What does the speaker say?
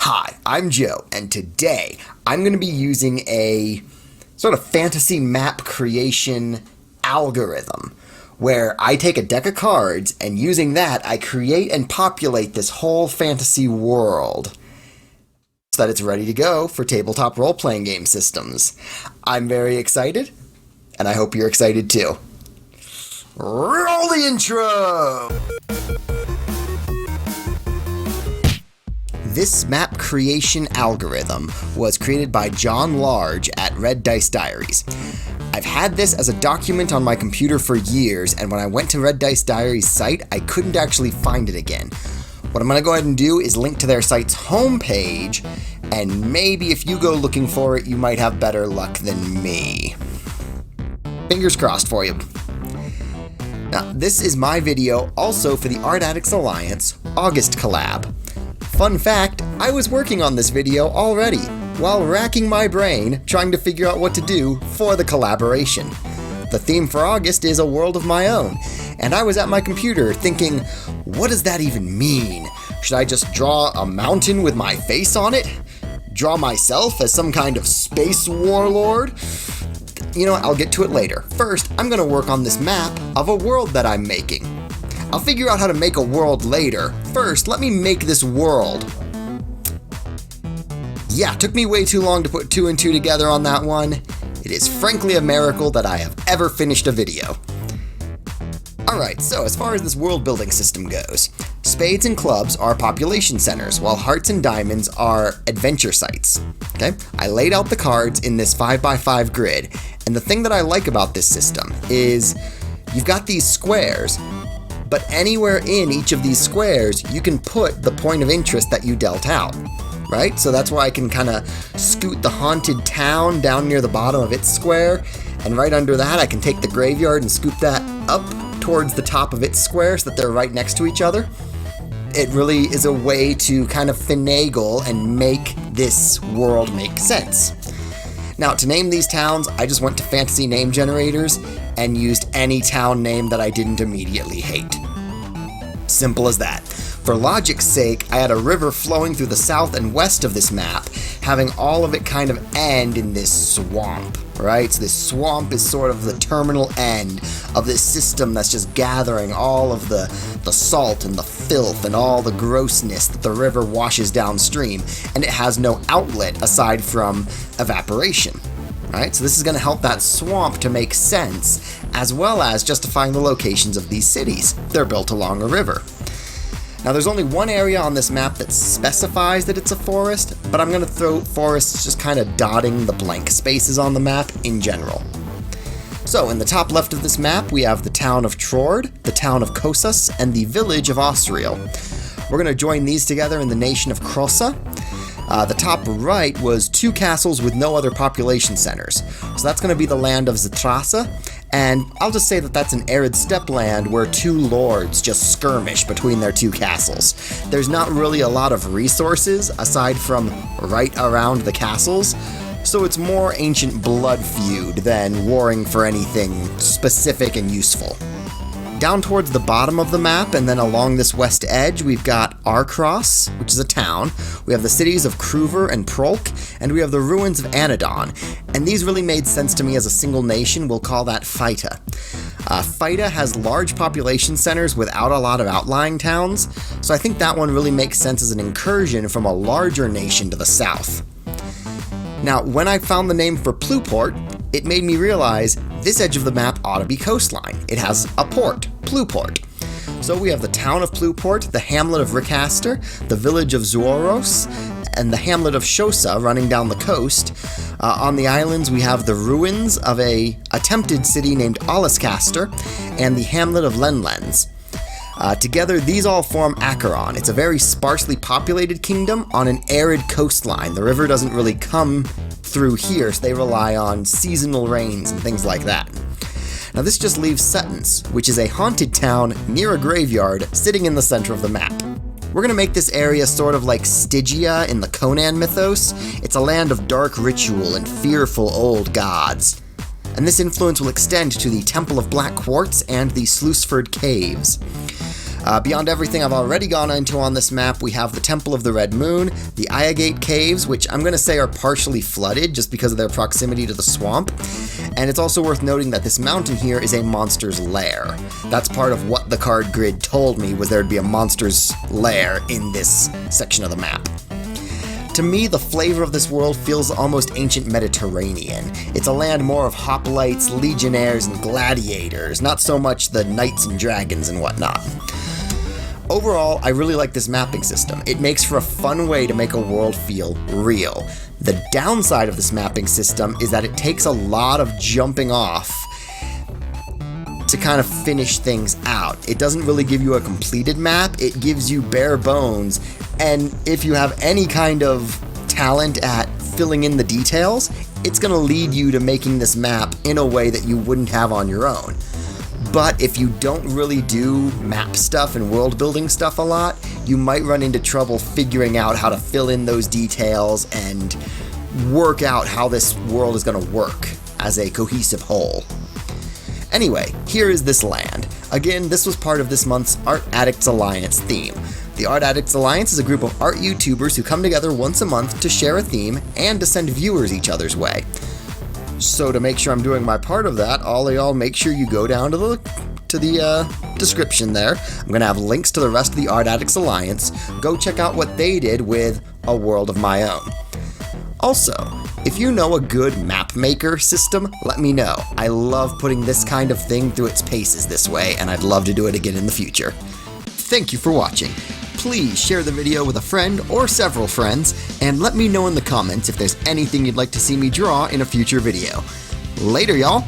Hi, I'm Joe, and today I'm going to be using a sort of fantasy map creation algorithm where I take a deck of cards and using that I create and populate this whole fantasy world so that it's ready to go for tabletop role-playing game systems. I'm very excited, and I hope you're excited too. Roll the intro! This map creation algorithm was created by John Large at Red Dice Diaries. I've had this as a document on my computer for years, and when I went to Red Dice Diaries' site, I couldn't actually find it again. What I'm going to go ahead and do is link to their site's homepage, and maybe if you go looking for it, you might have better luck than me. Fingers crossed for you. Now, this is my video also for the Addicts Alliance August Collab. Fun fact, I was working on this video already, while racking my brain trying to figure out what to do for the collaboration. The theme for August is a world of my own, and I was at my computer thinking, what does that even mean? Should I just draw a mountain with my face on it? Draw myself as some kind of space warlord? You know what, I'll get to it later. First, I'm going to work on this map of a world that I'm making. I'll figure out how to make a world later. First, let me make this world. Yeah, took me way too long to put 2 and 2 together on that one. It is frankly a miracle that I have ever finished a video. Alright, so as far as this world building system goes, spades and clubs are population centers, while hearts and diamonds are adventure sites. Okay, I laid out the cards in this 5x5 grid, and the thing that I like about this system is you've got these squares, but anywhere in each of these squares, you can put the point of interest that you dealt out, right? So that's why I can kind of scoot the haunted town down near the bottom of its square, and right under that, I can take the graveyard and scoop that up towards the top of its square so that they're right next to each other. It really is a way to kind of finagle and make this world make sense. Now, to name these towns, I just went to fantasy name generators and used any town name that I didn't immediately hate. Simple as that. For logic's sake, I had a river flowing through the south and west of this map, having all of it kind of end in this swamp, right? So this swamp is sort of the terminal end of this system that's just gathering all of the salt and the filth and all the grossness that the river washes downstream, and it has no outlet aside from evaporation. Right? So this is going to help that swamp to make sense, as well as justifying the locations of these cities. They're built along a river. Now there's only one area on this map that specifies that it's a forest, but I'm going to throw forests just kind of dotting the blank spaces on the map in general. So in the top left of this map, we have the town of Trord, the town of Kosas, and the village of Osriel. We're going to join these together in the nation of Krosa. The top right was 2 castles with no other population centers. So that's going to be the land of Zitrasa, and I'll just say that that's an arid steppe land where 2 lords just skirmish between their 2 castles. There's not really a lot of resources aside from right around the castles, so it's more ancient blood feud than warring for anything specific and useful. Down towards the bottom of the map, and then along this west edge, we've got Arkros, which is a town. We have the cities of Kruver and Prolk, and we have the ruins of Anadon. And these really made sense to me as a single nation. We'll call that Phyta. Phyta has large population centers without a lot of outlying towns, so I think that one really makes sense as an incursion from a larger nation to the south. Now, when I found the name for Pluport, it made me realize this edge of the map ought to be coastline. It has a port, Pluport. So we have the town of Pluport, the hamlet of Rickaster, the village of Zuoros, and the hamlet of Shosa running down the coast. On the islands, we have the ruins of a attempted city named Aliskaster and the hamlet of Lenlens. Together, these all form Acheron. It's a very sparsely populated kingdom on an arid coastline. The river doesn't really come through here, so they rely on seasonal rains and things like that. Now this just leaves Suttons, which is a haunted town near a graveyard sitting in the center of the map. We're going to make this area sort of like Stygia in the Conan mythos. It's a land of dark ritual and fearful old gods. And this influence will extend to the Temple of Black Quartz and the Sluisford Caves. Beyond everything I've already gone into on this map, we have the Temple of the Red Moon, the IDCIDK caves, which I'm going to say are partially flooded just because of their proximity to the swamp, and it's also worth noting that this mountain here is a monster's lair. That's part of what the card grid told me, was there'd be a monster's lair in this section of the map. To me, the flavor of this world feels almost ancient Mediterranean. It's a land more of hoplites, legionnaires, and gladiators, not so much the knights and dragons and whatnot. Overall, I really like this mapping system. It makes for a fun way to make a world feel real. The downside of this mapping system is that it takes a lot of jumping off to kind of finish things out. It doesn't really give you a completed map, it gives you bare bones, and if you have any kind of talent at filling in the details, it's going to lead you to making this map in a way that you wouldn't have on your own. But if you don't really do map stuff and world building stuff a lot, you might run into trouble figuring out how to fill in those details and work out how this world is going to work as a cohesive whole. Anyway, here is this land. Again, this was part of this month's Art Addicts Alliance theme. The Art Addicts Alliance is a group of art YouTubers who come together once a month to share a theme and to send viewers each other's way. So to make sure I'm doing my part of that, all of y'all make sure you go down to the description there. I'm going to have links to the rest of the Art Addicts Alliance. Go check out what they did with A World of My Own. Also, if you know a good map maker system, let me know. I love putting this kind of thing through its paces this way, and I'd love to do it again in the future. Thank you for watching. Please share the video with a friend or several friends, and let me know in the comments if there's anything you'd like to see me draw in a future video. Later, y'all!